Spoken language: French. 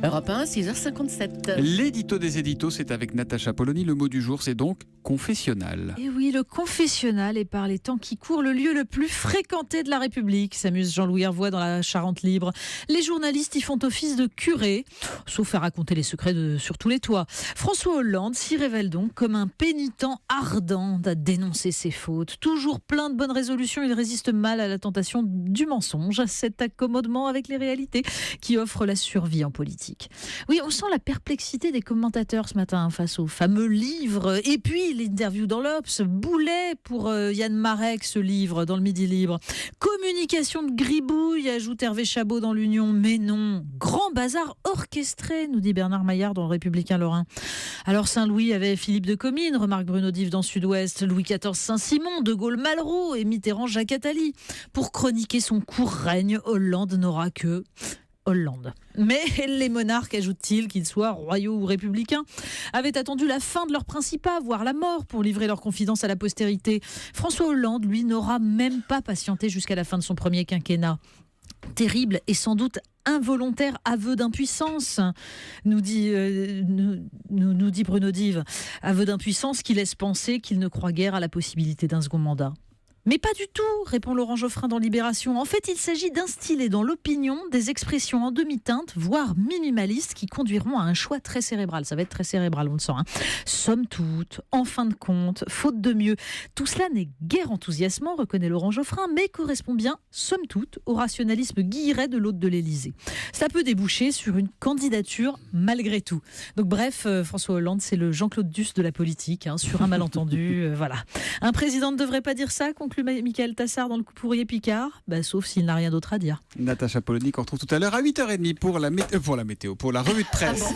Europe 1, 6h57. L'édito des éditos, c'est avec Natacha Polony. Le mot du jour, c'est donc confessionnal. Et oui, le confessionnal est par les temps qui courent le lieu le plus fréquenté de la République, s'amuse Jean-Louis Hervois dans la Charente libre. Les journalistes y font office de curé, sauf à raconter les secrets sur tous les toits. François Hollande s'y révèle donc comme un pénitent ardent à dénoncer ses fautes. Toujours plein de bonnes résolutions, il résiste mal à la tentation du mensonge, à cet accommodement avec les réalités qui offre la survie en politique. Oui, on sent la perplexité des commentateurs ce matin face au fameux livre. Et puis, l'interview dans l'Obs, boulet pour Yann Marek, ce livre, dans le Midi Libre. Communication de gribouille, ajoute Hervé Chabot dans l'Union. Mais non, grand bazar orchestré, nous dit Bernard Maillard dans le Républicain Lorrain. Alors Saint-Louis avait Philippe de Comines, remarque Bruno Dive dans Sud-Ouest, Louis XIV Saint-Simon, De Gaulle Malraux et Mitterrand Jacques Attali. Pour chroniquer son court règne, Hollande n'aura que Hollande. Mais les monarques, ajoute-t-il, qu'ils soient royaux ou républicains, avaient attendu la fin de leur principat, voire la mort, pour livrer leurs confidences à la postérité. François Hollande, lui, n'aura même pas patienté jusqu'à la fin de son premier quinquennat. Terrible et sans doute involontaire aveu d'impuissance, nous dit Bruno Dive. Aveu d'impuissance qui laisse penser qu'il ne croit guère à la possibilité d'un second mandat. Mais pas du tout, répond Laurent Geoffrin dans Libération. En fait, il s'agit d'instiller dans l'opinion des expressions en demi-teinte, voire minimalistes, qui conduiront à un choix très cérébral. Ça va être très cérébral, on le sent. Somme toute, en fin de compte, faute de mieux. Tout cela n'est guère enthousiasmant, reconnaît Laurent Geoffrin, mais correspond bien, somme toute, au rationalisme guilleret de l'hôte de l'Élysée. Ça peut déboucher sur une candidature malgré tout. Donc bref, François Hollande, c'est le Jean-Claude Duss de la politique, sur un malentendu, voilà. Un président ne devrait pas dire ça, conclut Michael Tassard dans le Courrier Picard, sauf s'il n'a rien d'autre à dire. Natacha Polony qu'on retrouve tout à l'heure à 8h30 pour la météo, pour la revue de presse.